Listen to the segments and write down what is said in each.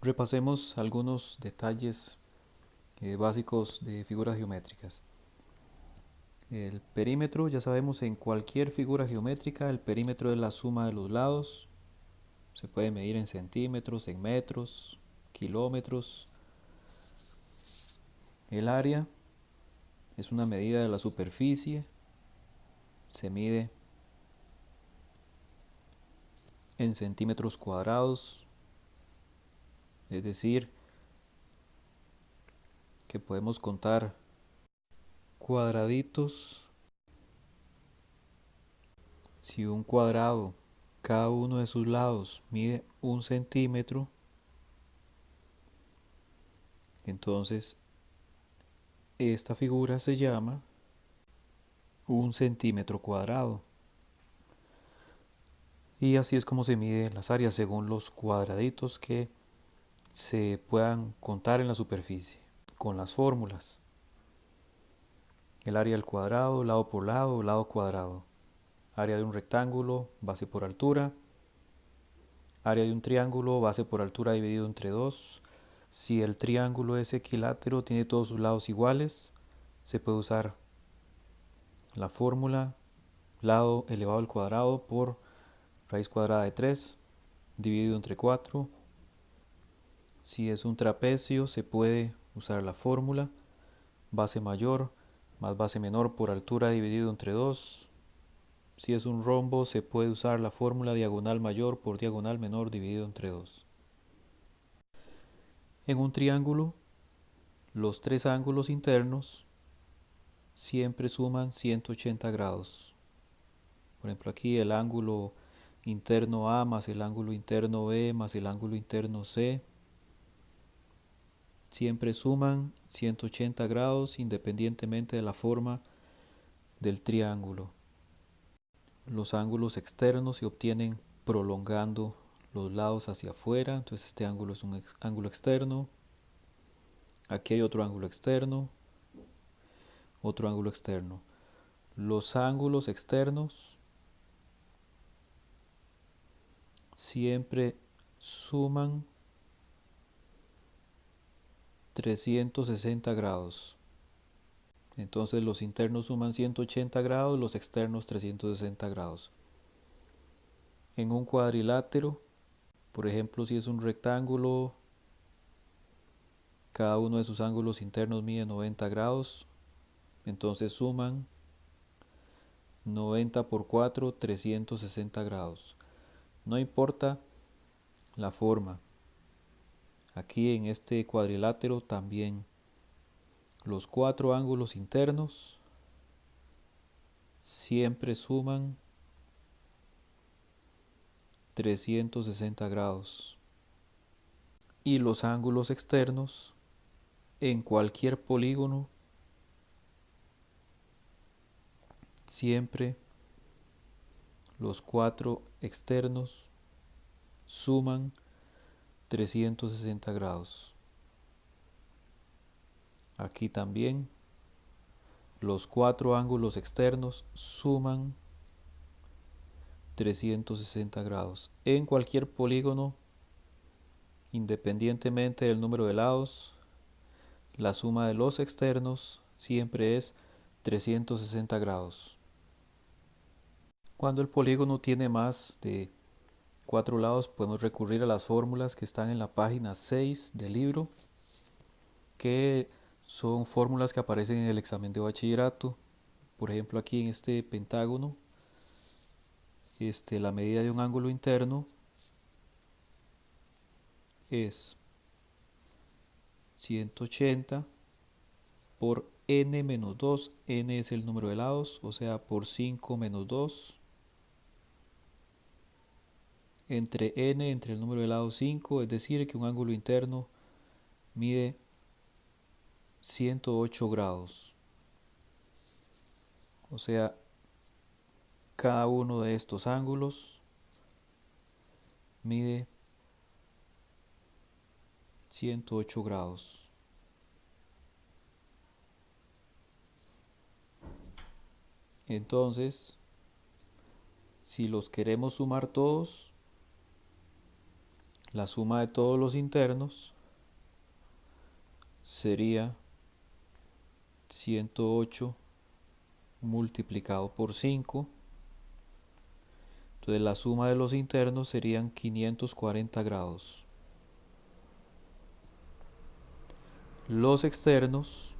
Repasemos algunos detalles básicos de figuras geométricas. El perímetro, ya sabemos, en cualquier figura geométrica el perímetro es la suma de los lados. Se puede medir en centímetros, en metros, kilómetros. El área es una medida de la superficie. Se mide en centímetros cuadrados. Es decir, que podemos contar cuadraditos. Si un cuadrado, cada uno de sus lados mide 1 centímetro, entonces esta figura se llama 1 centímetro cuadrado. Y así es como se miden las áreas según los cuadraditos que se puedan contar en la superficie, con las fórmulas. El área del cuadrado, lado cuadrado. Área de un rectángulo, base por altura. Área de un triángulo, base por altura dividido entre 2. Si el triángulo es equilátero, tiene todos sus lados iguales, se puede usar la fórmula lado elevado al cuadrado por raíz cuadrada de 3 dividido entre 4. Si es un trapecio, se puede usar la fórmula base mayor más base menor por altura dividido entre 2. Si es un rombo, se puede usar la fórmula diagonal mayor por diagonal menor dividido entre 2. En un triángulo, los tres ángulos internos siempre suman 180 grados. Por ejemplo, aquí el ángulo interno A más el ángulo interno B más el ángulo interno C siempre suman 180 grados independientemente de la forma del triángulo. Los ángulos externos se obtienen prolongando los lados hacia afuera, entonces este ángulo es un ángulo externo. Aquí hay otro ángulo externo, otro ángulo externo. Los ángulos externos siempre suman 360 grados. Entonces los internos suman 180 grados, los externos 360 grados. En un cuadrilátero, por ejemplo, si es un rectángulo, cada uno de sus ángulos internos mide 90 grados, entonces suman 90 por 4, 360 grados. No importa la forma. Aquí en este cuadrilátero también los cuatro ángulos internos siempre suman 360 grados. Y los ángulos externos en cualquier polígono siempre los cuatro externos suman 360 grados. Aquí también los cuatro ángulos externos suman 360 grados. En cualquier polígono, independientemente del número de lados, la suma de los externos siempre es 360 grados. Cuando el polígono tiene más de 4 lados, podemos recurrir a las fórmulas que están en la página 6 del libro, que son fórmulas que aparecen en el examen de bachillerato. Por ejemplo, aquí en este pentágono, la medida de un ángulo interno es 180 por n menos 2. N es el número de lados, o sea, por 5 menos 2. Entre n, entre el número de lados 5, es decir, que un ángulo interno mide 108 grados. O sea, cada uno de estos ángulos mide 108 grados. Entonces, si los queremos sumar todos, la suma de todos los internos sería 108 multiplicado por 5. Entonces la suma de los internos serían 540 grados. Los externos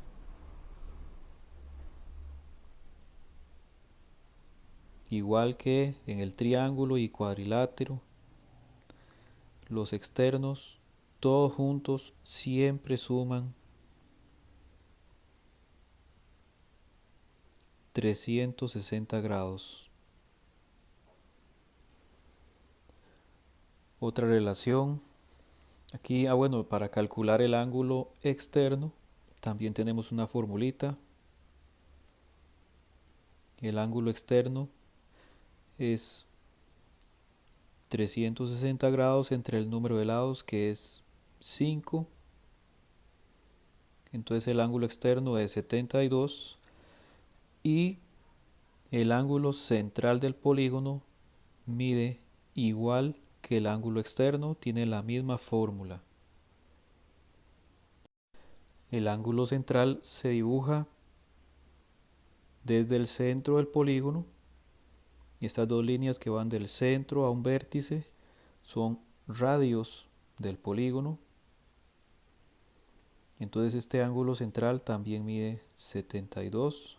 igual que en el triángulo y cuadrilátero, los externos todos juntos siempre suman 360 grados. Otra relación, aquí, bueno, para calcular el ángulo externo también tenemos una formulita. El ángulo externo es 360 grados entre el número de lados, que es 5. Entonces el ángulo externo es 72 y el ángulo central del polígono mide igual que el ángulo externo, tiene la misma fórmula. El ángulo central se dibuja desde el centro del polígono. Estas dos líneas que van del centro a un vértice son radios del polígono. Entonces este ángulo central también mide 72.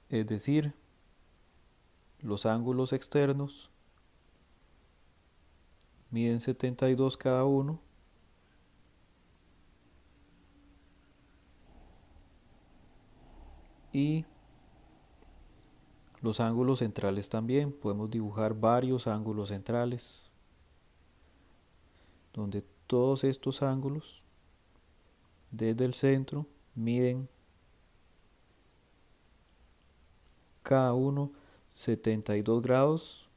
Es decir, los ángulos externos miden 72 cada uno. Y los ángulos centrales también. Podemos dibujar varios ángulos centrales, donde todos estos ángulos desde el centro miden cada uno 72 grados.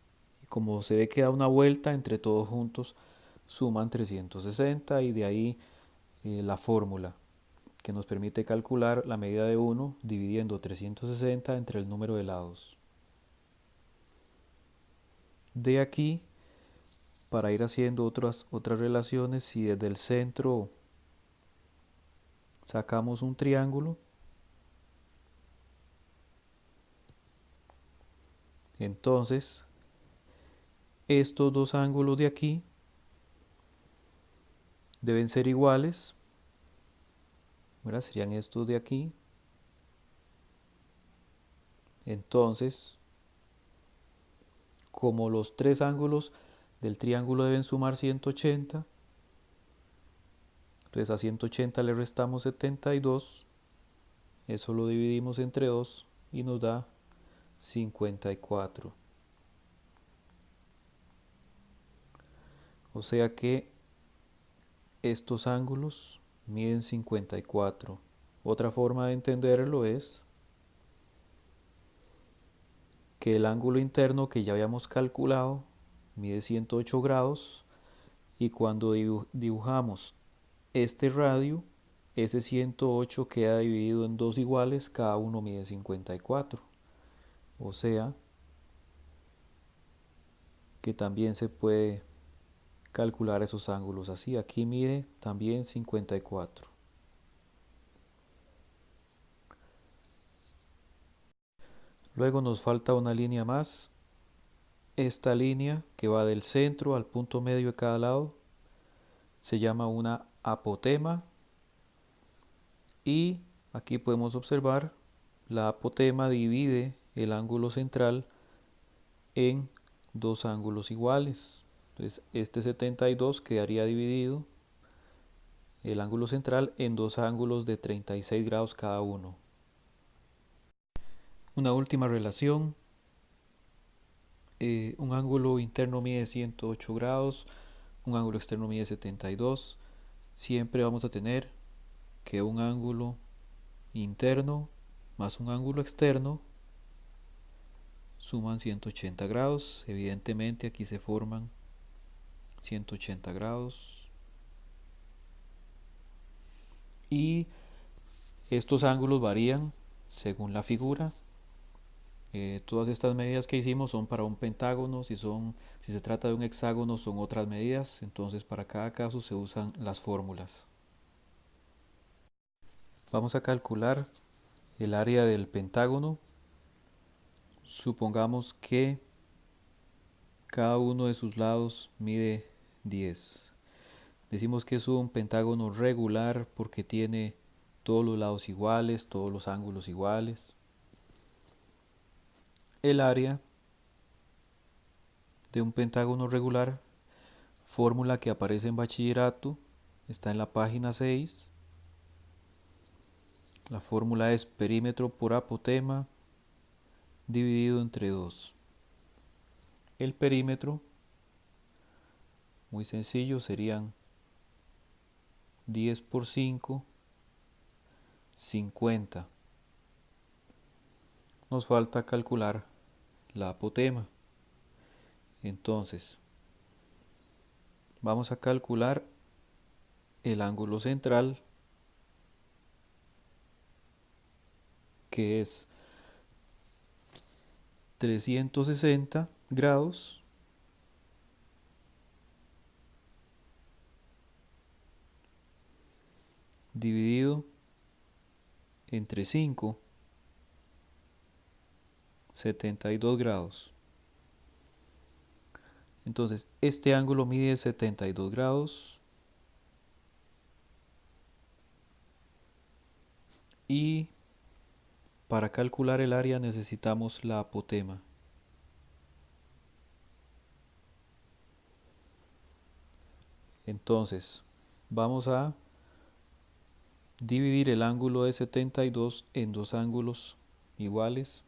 Y como se ve que da una vuelta, entre todos juntos suman 360 y de ahí la fórmula que nos permite calcular la medida de 1 dividiendo 360 entre el número de lados. De aquí, para ir haciendo otras relaciones, si desde el centro sacamos un triángulo, entonces estos dos ángulos de aquí deben ser iguales. Serían estos de aquí. Entonces, como los tres ángulos del triángulo deben sumar 180, entonces a 180 le restamos 72, eso lo dividimos entre 2 y nos da 54. O sea que estos ángulos miden 54. Otra forma de entenderlo es que el ángulo interno que ya habíamos calculado mide 108 grados y cuando dibujamos este radio, ese 108 queda dividido en dos iguales, cada uno mide 54. O sea que también se puede calcular esos ángulos así. Aquí mide también 54. Luego nos falta una línea más. Esta línea que va del centro al punto medio de cada lado se llama una apotema. Y aquí podemos observar la apotema divide el ángulo central en dos ángulos iguales. Entonces este 72 quedaría dividido el ángulo central en dos ángulos de 36 grados cada uno. Una última relación. Un ángulo interno mide 108 grados, un ángulo externo mide 72. Siempre vamos a tener que un ángulo interno más un ángulo externo suman 180 grados. Evidentemente aquí se forman 180 grados. Y estos ángulos varían según la figura. Todas estas medidas que hicimos son para un pentágono, si se trata de un hexágono son otras medidas, entonces para cada caso se usan las fórmulas. Vamos a calcular el área del pentágono. Supongamos que cada uno de sus lados mide 10. Decimos que es un pentágono regular porque tiene todos los lados iguales, todos los ángulos iguales. El área de un pentágono regular, fórmula que aparece en bachillerato, está en la página 6. La fórmula es perímetro por apotema dividido entre 2. El perímetro, muy sencillo, serían 10 por 5, 50. Nos falta calcular la apotema. Entonces, vamos a calcular el ángulo central, que es 360 grados dividido entre 5, 72 grados. Entonces, este ángulo mide 72 grados y para calcular el área necesitamos la apotema. Entonces, vamos a dividir el ángulo de 72 en dos ángulos iguales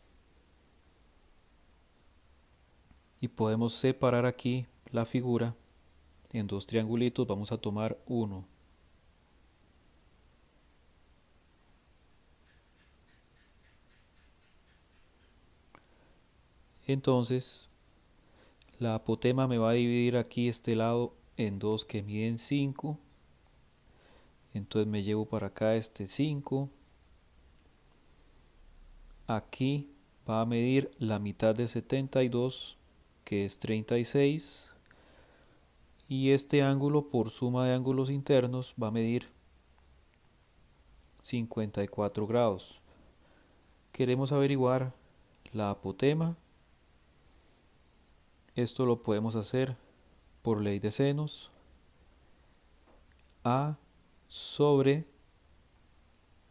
y podemos separar aquí la figura en dos triangulitos. Vamos a tomar uno. Entonces, la apotema me va a dividir aquí este lado en dos que miden 5. Entonces me llevo para acá este 5. Aquí va a medir la mitad de 72, que es 36. Y este ángulo por suma de ángulos internos va a medir 54 grados. Queremos averiguar la apotema. Esto lo podemos hacer por ley de senos. A sobre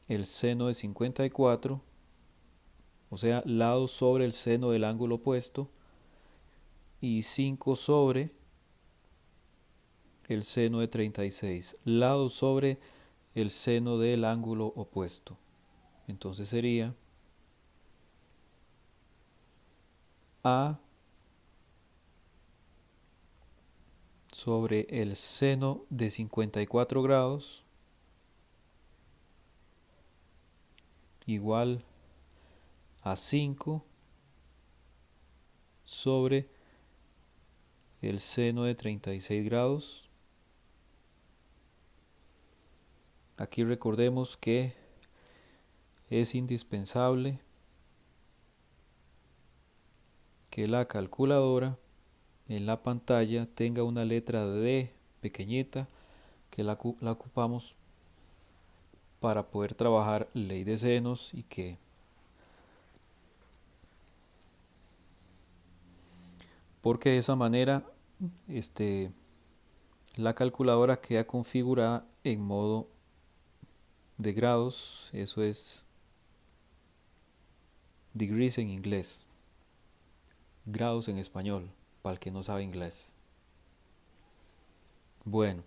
el seno de 54, o sea, lado sobre el seno del ángulo opuesto, y 5 sobre el seno de 36, lado sobre el seno del ángulo opuesto. Entonces sería A sobre el seno de 54 grados igual a 5 sobre el seno de 36 grados. Aquí recordemos que es indispensable que la calculadora en la pantalla tenga una letra D pequeñita, que la ocupamos para poder trabajar ley de senos y que porque de esa manera la calculadora queda configurada en modo de grados, eso es degrees en inglés, grados en español, para el que no sabe inglés. Bueno,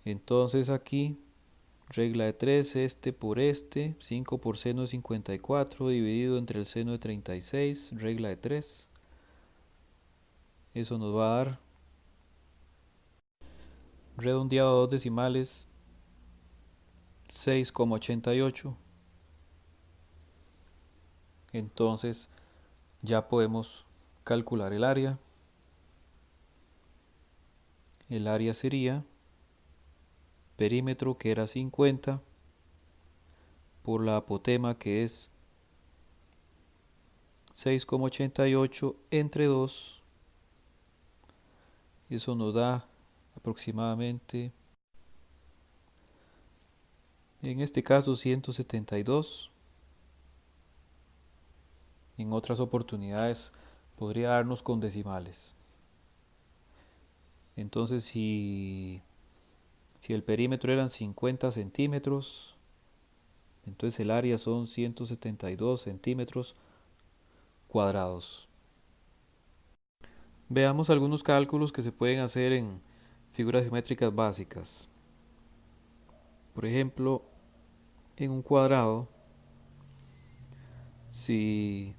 entonces aquí regla de 3, este por este, 5 por seno de 54 dividido entre el seno de 36, regla de 3. Eso nos va a dar, redondeado a dos decimales, 6,88. Entonces ya podemos calcular el área. El área sería perímetro, que era 50, por la apotema, que es 6,88 entre 2. Y eso nos da aproximadamente, en este caso, 172. En otras oportunidades podría darnos con decimales. Entonces, si el perímetro eran 50 centímetros, entonces el área son 172 centímetros cuadrados. Veamos algunos cálculos que se pueden hacer en figuras geométricas básicas. Por ejemplo, en un cuadrado, si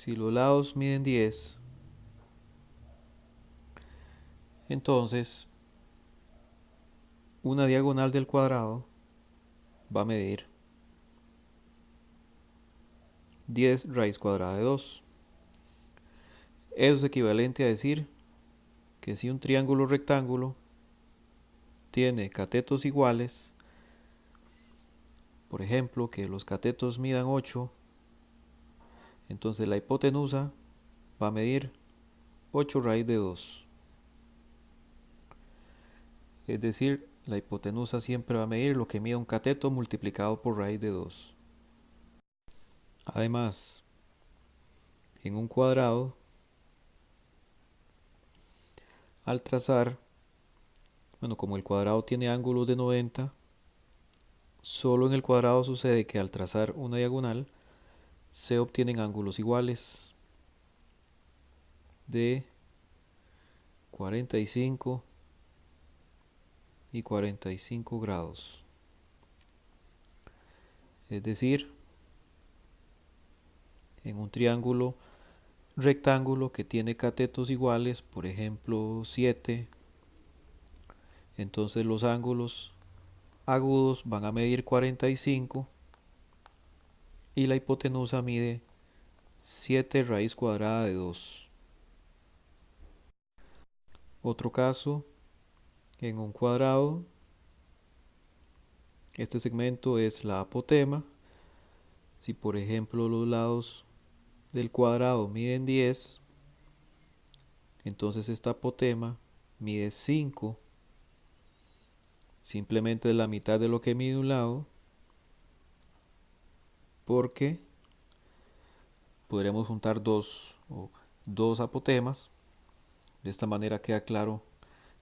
los lados miden 10, entonces una diagonal del cuadrado va a medir 10 raíz cuadrada de 2. Eso es equivalente a decir que si un triángulo rectángulo tiene catetos iguales, por ejemplo, que los catetos midan 8, entonces la hipotenusa va a medir 8 raíz de 2. Es decir, la hipotenusa siempre va a medir lo que mida un cateto multiplicado por raíz de 2. Además, en un cuadrado, al trazar, como el cuadrado tiene ángulos de 90, solo en el cuadrado sucede que al trazar una diagonal se obtienen ángulos iguales de 45 y 45 grados. Es decir, en un triángulo rectángulo que tiene catetos iguales, por ejemplo 7, entonces los ángulos agudos van a medir 45 y la hipotenusa mide 7 raíz cuadrada de 2. Otro caso, en un cuadrado, este segmento es la apotema. Si por ejemplo los lados del cuadrado miden 10, entonces esta apotema mide 5. Simplemente es la mitad de lo que mide un lado, porque podremos juntar dos apotemas. De esta manera queda claro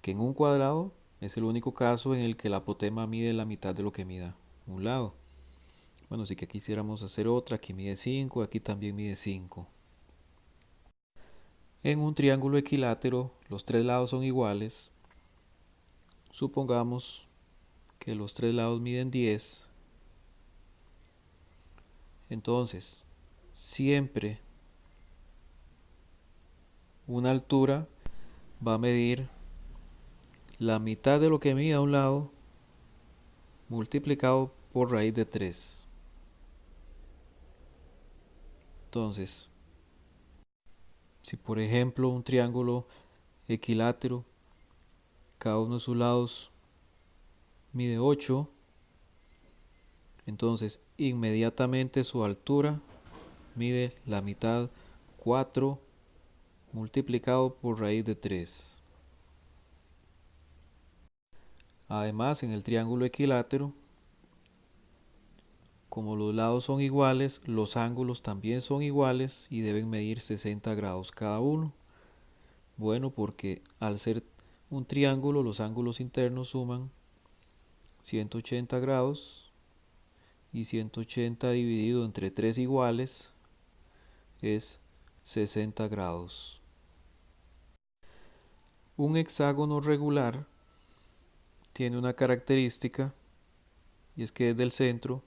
que en un cuadrado es el único caso en el que la apotema mide la mitad de lo que mida un lado. Bueno, si que quisiéramos hacer otra, aquí mide 5, aquí también mide 5. En un triángulo equilátero, los tres lados son iguales. Supongamos que los tres lados miden 10. Entonces, siempre una altura va a medir la mitad de lo que mida un lado multiplicado por raíz de 3. Entonces, si por ejemplo un triángulo equilátero, cada uno de sus lados mide 8, entonces inmediatamente su altura mide la mitad, 4 multiplicado por raíz de 3. Además, en el triángulo equilátero, como los lados son iguales, los ángulos también son iguales y deben medir 60 grados cada uno. Bueno, porque al ser un triángulo, los ángulos internos suman 180 grados y 180 dividido entre 3 iguales es 60 grados. Un hexágono regular tiene una característica, y es que desde el centro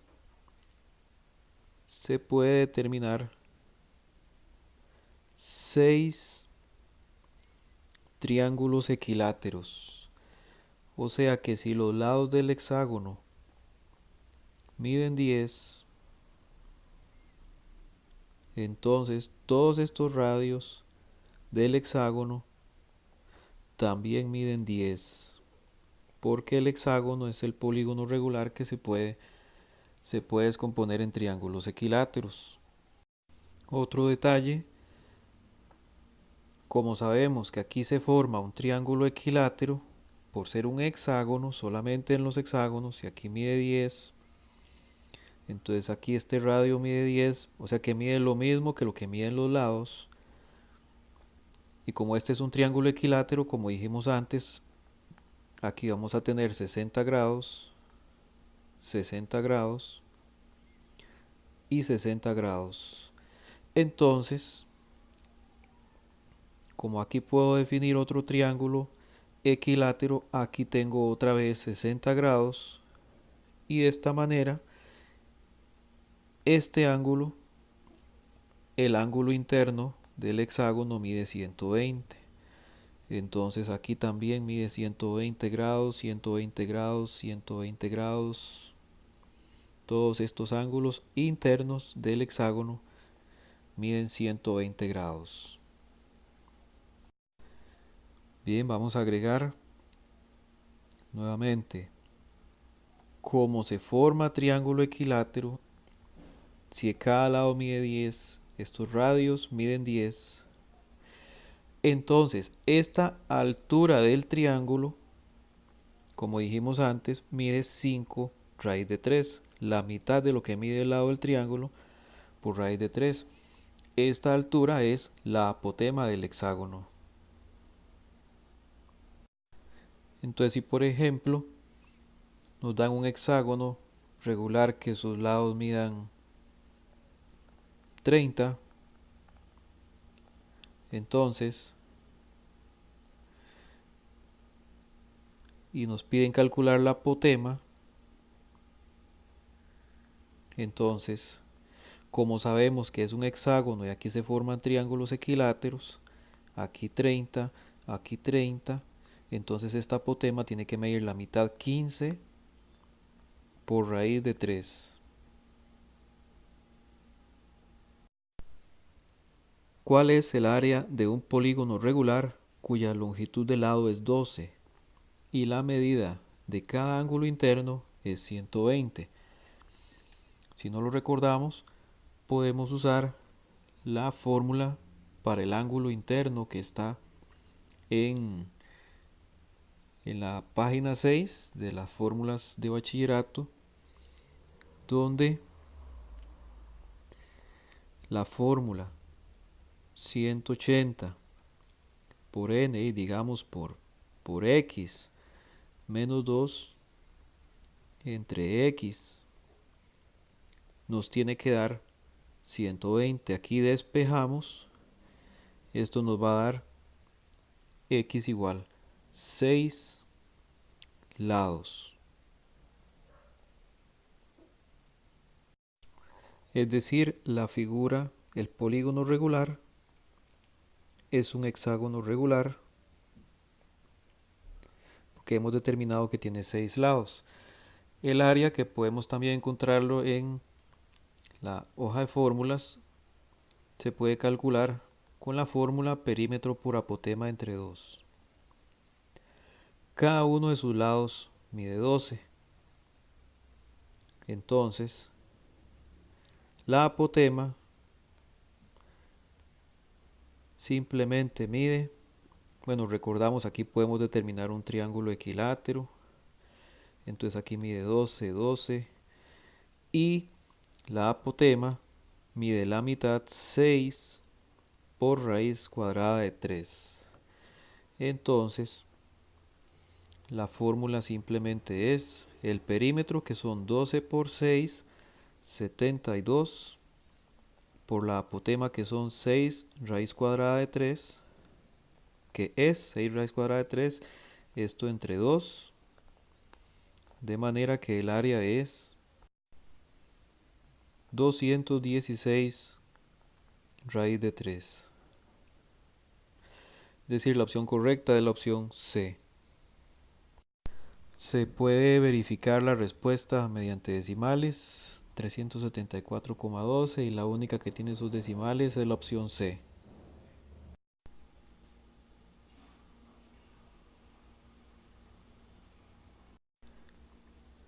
se puede determinar 6 triángulos equiláteros. O sea que si los lados del hexágono miden 10, entonces todos estos radios del hexágono también miden 10, porque el hexágono es el polígono regular que se puede descomponer en triángulos equiláteros. Otro detalle, como sabemos que aquí se forma un triángulo equilátero, por ser un hexágono, solamente en los hexágonos, y aquí mide 10, entonces aquí este radio mide 10, o sea que mide lo mismo que lo que miden los lados. Y como este es un triángulo equilátero, como dijimos antes, aquí vamos a tener 60 grados, 60 grados y 60 grados. Entonces, como aquí puedo definir otro triángulo equilátero, aquí tengo otra vez 60 grados y de esta manera este ángulo, el ángulo interno del hexágono mide 120. Entonces aquí también mide 120 grados, 120 grados, 120 grados. Todos estos ángulos internos del hexágono miden 120 grados. Bien, vamos a agregar nuevamente cómo se forma triángulo equilátero. Si cada lado mide 10, estos radios miden 10. Entonces, esta altura del triángulo, como dijimos antes, mide 5 raíz de 3. La mitad de lo que mide el lado del triángulo por raíz de 3. Esta altura es la apotema del hexágono. Entonces, si por ejemplo nos dan un hexágono regular que sus lados midan 30, entonces, y nos piden calcular la apotema, entonces, como sabemos que es un hexágono y aquí se forman triángulos equiláteros, aquí 30, aquí 30, entonces esta apotema tiene que medir la mitad 15 por raíz de 3. ¿Cuál es el área de un polígono regular cuya longitud de lado es 12 y la medida de cada ángulo interno es 120? Si no lo recordamos, podemos usar la fórmula para el ángulo interno que está en la página 6 de las fórmulas de bachillerato, donde la fórmula 180 por n, y digamos por x menos 2 entre x, nos tiene que dar 120. Aquí despejamos, esto nos va a dar x igual 6 lados. Es decir, la figura, el polígono regular, es un hexágono regular porque hemos determinado que tiene 6 lados. El área, que podemos también encontrarlo en la hoja de fórmulas, se puede calcular con la fórmula perímetro por apotema entre 2. Cada uno de sus lados mide 12. Entonces, la apotema simplemente mide, bueno, recordamos, aquí podemos determinar un triángulo equilátero. Entonces aquí mide 12, 12. Y la apotema mide la mitad 6 por raíz cuadrada de 3. Entonces, la fórmula simplemente es el perímetro, que son 12 por 6, 72, por la apotema, que son 6 raíz cuadrada de 3, que es 6 raíz cuadrada de 3, esto entre 2, de manera que el área es 216 raíz de 3. Es decir, la opción correcta es la opción C. Se puede verificar la respuesta mediante decimales, 374,12, y la única que tiene sus decimales es la opción C.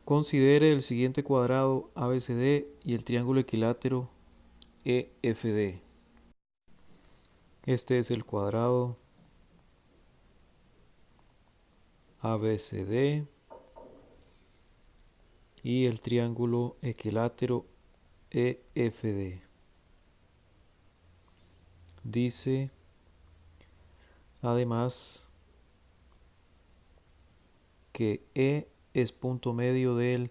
Considere el siguiente cuadrado ABCD y el triángulo equilátero EFD. Este es el cuadrado ABCD y el triángulo equilátero EFD. Dice además que E es punto medio del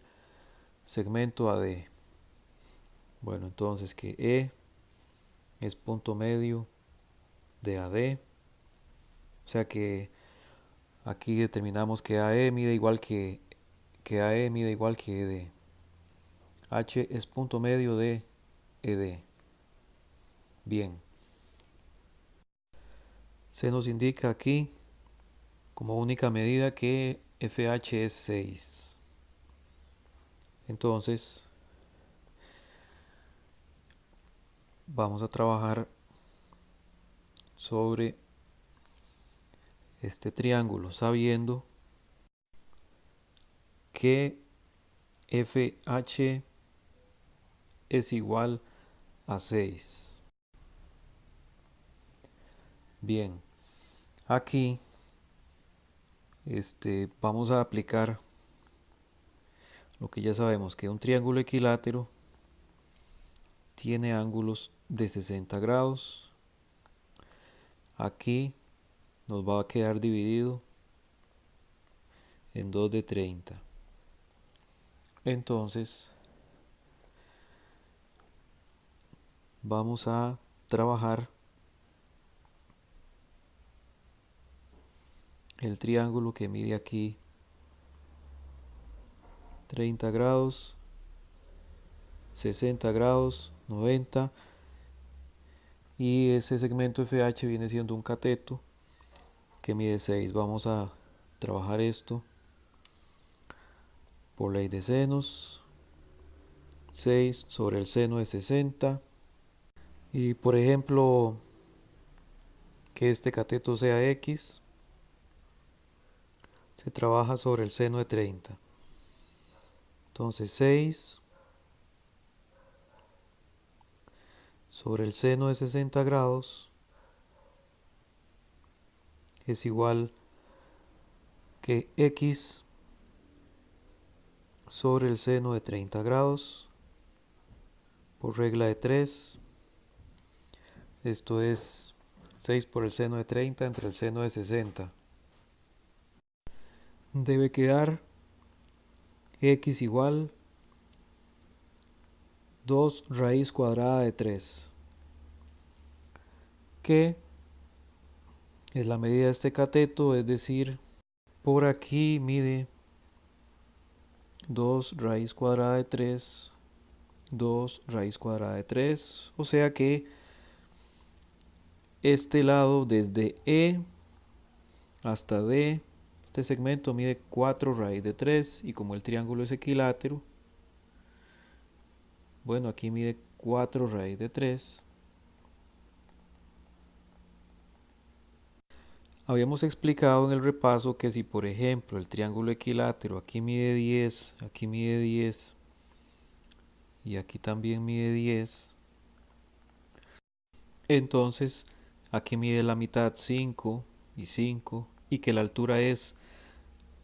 segmento AD. Bueno, entonces que E es punto medio de AD. O sea que aquí determinamos que AE mide igual que AE mide igual que ED. H es punto medio de ED. Bien. Se nos indica aquí como única medida que FH es 6. Entonces vamos a trabajar sobre este triángulo sabiendo que FH es igual a 6. Bien, aquí vamos a aplicar lo que ya sabemos, que un triángulo equilátero tiene ángulos de 60 grados. Aquí nos va a quedar dividido en 2 de 30. Entonces vamos a trabajar el triángulo que mide aquí 30 grados, 60 grados, 90, y ese segmento FH viene siendo un cateto que mide 6. Vamos a trabajar esto por ley de senos. 6 sobre el seno de 60. Y por ejemplo, que este cateto sea X, se trabaja sobre el seno de 30. Entonces 6 sobre el seno de 60 grados es igual que X sobre el seno de 30 grados por regla de 3. Esto es 6 por el seno de 30 entre el seno de 60. Debe quedar X igual 2 raíz cuadrada de 3, que es la medida de este cateto, es decir, por aquí mide 2 raíz cuadrada de 3, 2 raíz cuadrada de 3, o sea que este lado desde E hasta D, este segmento mide 4 raíz de 3, y como el triángulo es equilátero, bueno, aquí mide 4 raíz de 3. Habíamos explicado en el repaso que si por ejemplo el triángulo equilátero aquí mide 10, aquí mide 10 y aquí también mide 10, entonces aquí mide la mitad 5 y 5, y que la altura es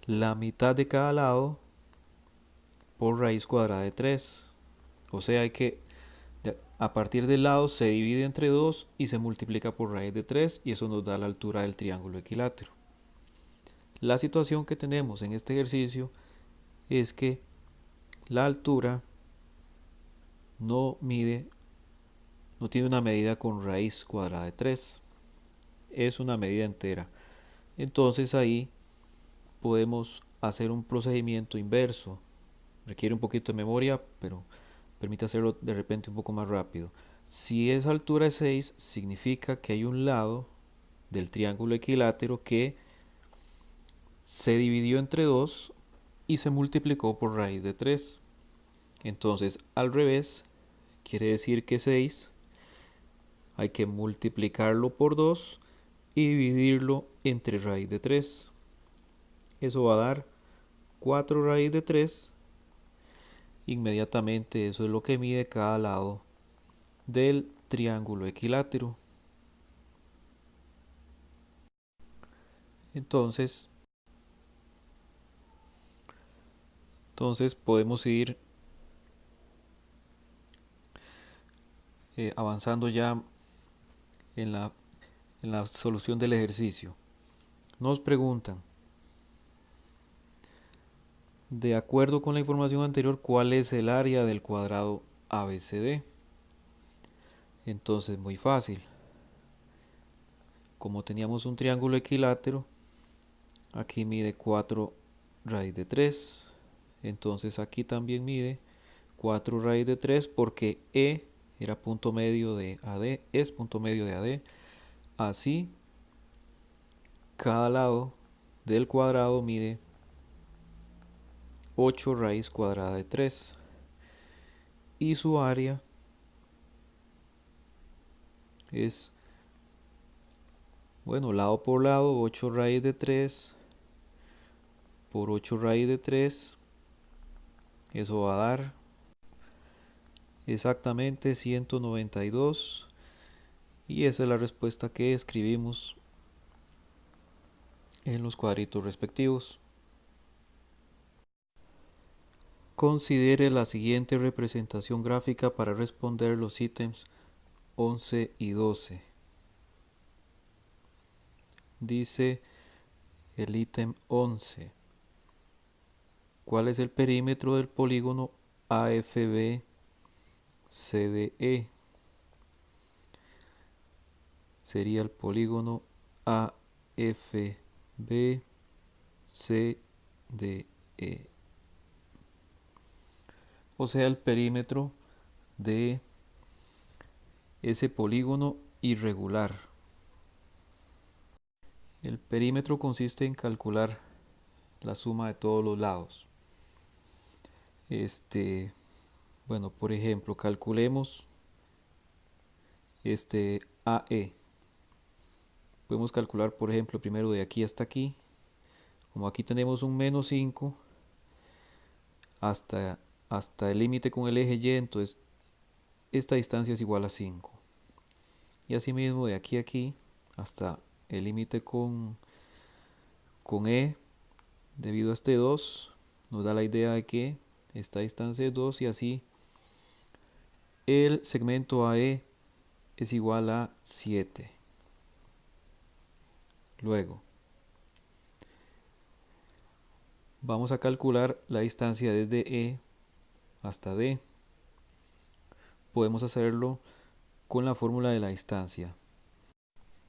la mitad de cada lado por raíz cuadrada de 3. O sea, hay que a partir del lado se divide entre 2 y se multiplica por raíz de 3, y eso nos da la altura del triángulo equilátero. La situación que tenemos en este ejercicio es que la altura no tiene una medida con raíz cuadrada de 3, es una medida entera. Entonces ahí podemos hacer un procedimiento inverso. Requiere un poquito de memoria, pero permite hacerlo de repente un poco más rápido. Si esa altura es 6, significa que hay un lado del triángulo equilátero que se dividió entre 2 y se multiplicó por raíz de 3. Entonces, al revés, quiere decir que 6 hay que multiplicarlo por 2 y dividirlo entre raíz de 3. Eso va a dar 4 raíz de 3. Inmediatamente eso es lo que mide cada lado del triángulo equilátero. Entonces podemos ir avanzando ya en la solución del ejercicio. Nos preguntan, de acuerdo con la información anterior, ¿cuál es el área del cuadrado ABCD? Entonces, muy fácil. Como teníamos un triángulo equilátero, aquí mide 4 raíz de 3. Entonces aquí también mide 4 raíz de 3 porque E era punto medio de AD, es punto medio de AD. Así, cada lado del cuadrado mide 8 raíz cuadrada de 3. Y su área es, bueno, lado por lado, 8 raíz de 3 por 8 raíz de 3. Eso va a dar exactamente 192. Y esa es la respuesta que escribimos en los cuadritos respectivos. Considere la siguiente representación gráfica para responder los ítems 11 y 12. Dice el ítem 11. ¿Cuál es el perímetro del polígono AFB CDE? Sería el polígono AFB CDE. O sea, el perímetro de ese polígono irregular. El perímetro consiste en calcular la suma de todos los lados. Bueno, por ejemplo, calculemos AE. Podemos calcular, por ejemplo, primero de aquí hasta aquí. Como aquí tenemos un menos 5 hasta el límite con el eje Y, entonces esta distancia es igual a 5. Y asimismo de aquí a aquí hasta el límite con E, debido a este 2, nos da la idea de que esta distancia es 2 y así el segmento AE es igual a 7. Luego, vamos a calcular la distancia desde E hasta D. Podemos hacerlo con la fórmula de la distancia.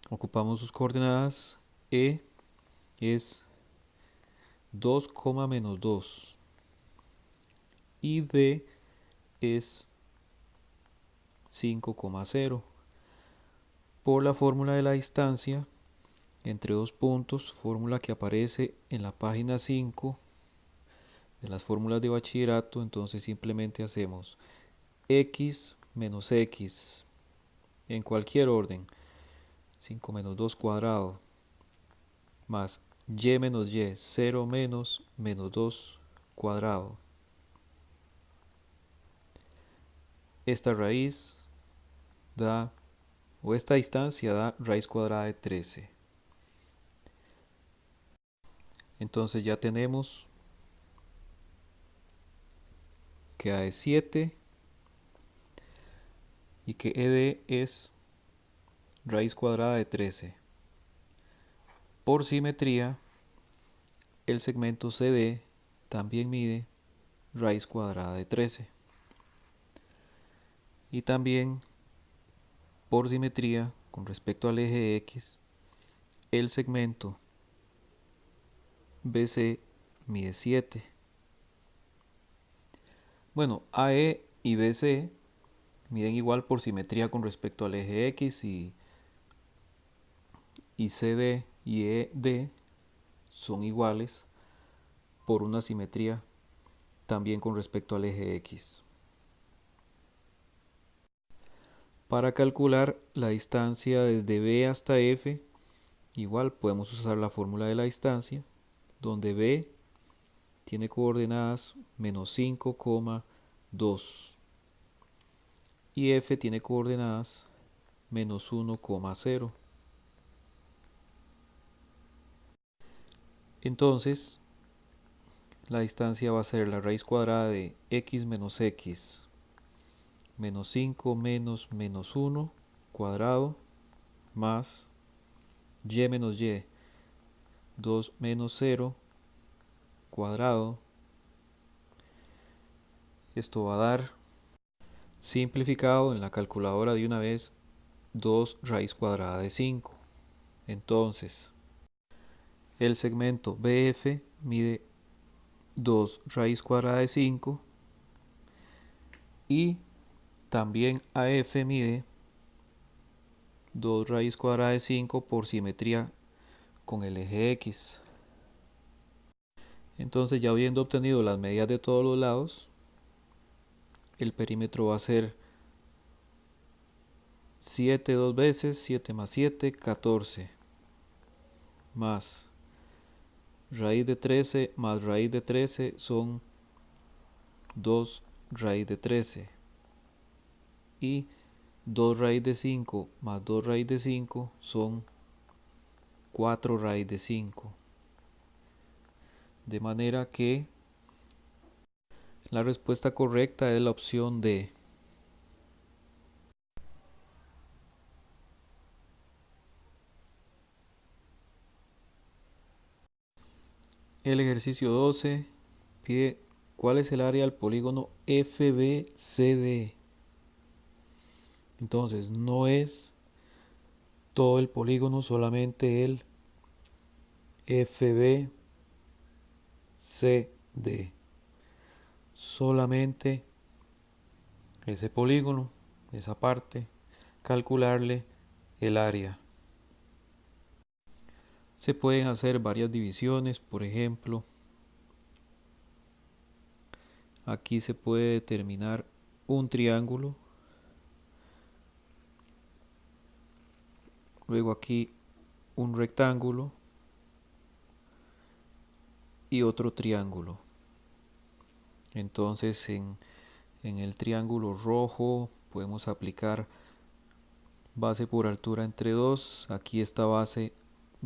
Ocupamos sus coordenadas. E es 2, menos 2 y D es 5,0. Por la fórmula de la distancia entre dos puntos, fórmula que aparece en la página 5 de las fórmulas de bachillerato, entonces simplemente hacemos x menos x en cualquier orden, 5 menos 2 cuadrado, más y menos y, 0 menos 2 cuadrado. Esta raíz da, o esta distancia da raíz cuadrada de 13. Entonces ya tenemos que A es 7 y que ED es raíz cuadrada de 13. Por simetría, el segmento CD también mide raíz cuadrada de 13. Y también, por simetría, con respecto al eje X, el segmento BC mide 7. Bueno, AE y BC miden igual por simetría con respecto al eje X y CD y ED son iguales por una simetría también con respecto al eje X. Para calcular la distancia desde B hasta F, igual podemos usar la fórmula de la distancia, donde B tiene coordenadas menos 5,2 y F tiene coordenadas menos 1,0. Entonces, la distancia va a ser la raíz cuadrada de x menos 5 menos 1 cuadrado más y menos y 2 menos 0 cuadrado. Esto va a dar, simplificado en la calculadora de una vez, 2 raíz cuadrada de 5. Entonces, el segmento BF mide 2 raíz cuadrada de 5 y también AF mide 2 raíz cuadrada de 5 por simetría con el eje X. Entonces, ya habiendo obtenido las medidas de todos los lados, el perímetro va a ser 7 dos veces, 7 más 7, 14, más raíz de 13 más raíz de 13 son 2 raíz de 13, y 2 raíz de 5 más 2 raíz de 5 son 4 raíz de 5. De manera que la respuesta correcta es la opción D. El ejercicio 12 pide cuál es el área del polígono FBCD. Entonces, no es todo el polígono, solamente el FBCD. Solamente ese polígono, esa parte, calcularle el área. Se pueden hacer varias divisiones, por ejemplo, aquí se puede determinar un triángulo, luego aquí un rectángulo y otro triángulo. Entonces en el triángulo rojo podemos aplicar base por altura entre 2. Aquí esta base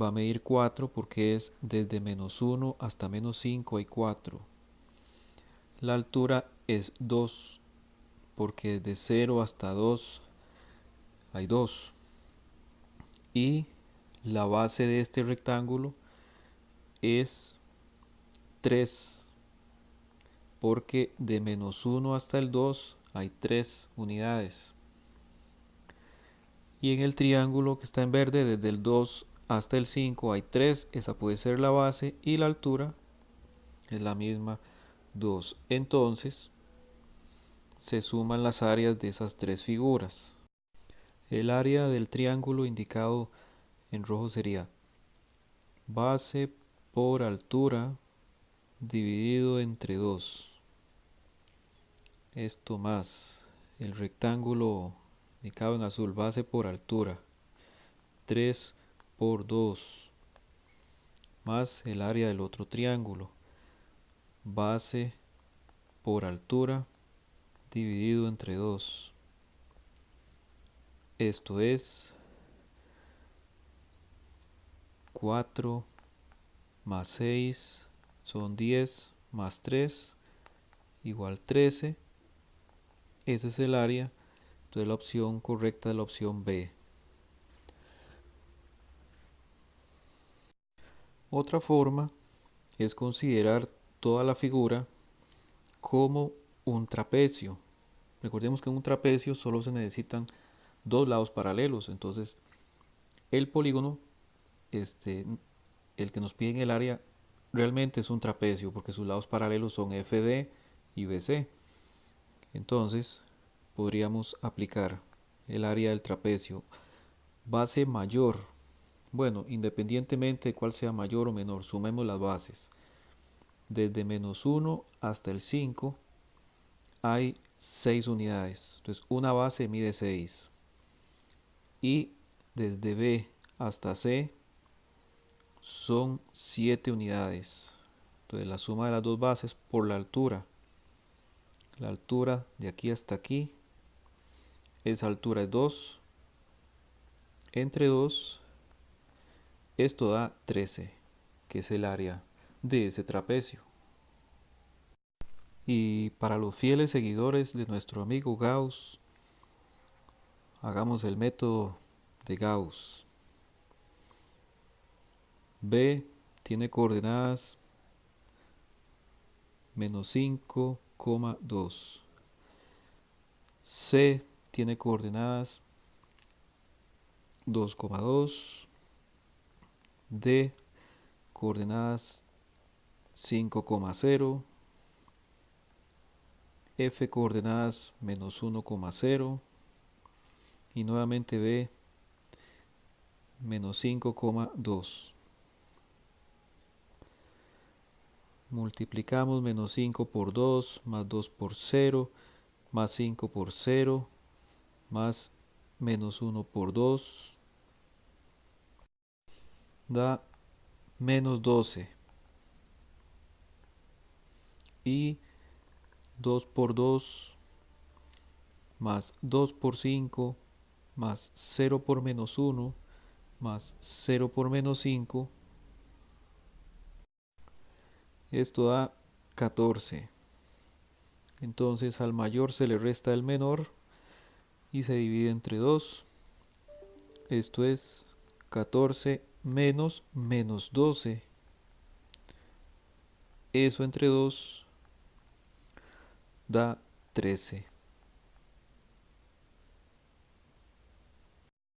va a medir 4 porque es desde menos 1 hasta menos 5 hay 4. La altura es 2 porque desde 0 hasta 2 hay 2. Y la base de este rectángulo es 3 porque de menos 1 hasta el 2 hay 3 unidades. Y en el triángulo que está en verde, desde el 2 hasta el 5 hay 3, esa puede ser la base, y la altura es la misma, 2. Entonces, se suman las áreas de esas tres figuras. El área del triángulo indicado en rojo sería base por altura dividido entre 2. Esto más el rectángulo indicado en azul, base por altura, 3 por 2, más el área del otro triángulo, base por altura dividido entre 2. Esto es 4 más 6 son 10 más 3 igual 13. Ese es el área. Entonces la opción correcta es la opción B. Otra forma es considerar toda la figura como un trapecio. Recordemos que en un trapecio solo se necesitan dos lados paralelos. Entonces el polígono, el que nos pide en el área, realmente es un trapecio porque sus lados paralelos son FD y BC. Entonces podríamos aplicar el área del trapecio. Base mayor. Bueno, independientemente de cuál sea mayor o menor, sumemos las bases. Desde menos 1 hasta el 5 hay 6 unidades. Entonces una base mide 6. Y desde B hasta C son 7 unidades. Entonces la suma de las dos bases por la altura. La altura de aquí hasta aquí, esa altura es 2. Entre 2, esto da 13, que es el área de ese trapecio. Y para los fieles seguidores de nuestro amigo Gauss, hagamos el método de Gauss. B tiene coordenadas menos 5,2. C tiene coordenadas 2,2. D coordenadas 5,0. F coordenadas menos 1,0. Y nuevamente B menos 5,2. Multiplicamos menos 5 por 2, más 2 por 0, más 5 por 0, más menos 1 por 2, da menos 12. Y 2 por 2, más 2 por 5, más 0 por menos 1, más 0 por menos 5, esto da 14. Entonces al mayor se le resta el menor y se divide entre 2. Esto es 14 menos menos 12. Eso entre 2 da 13.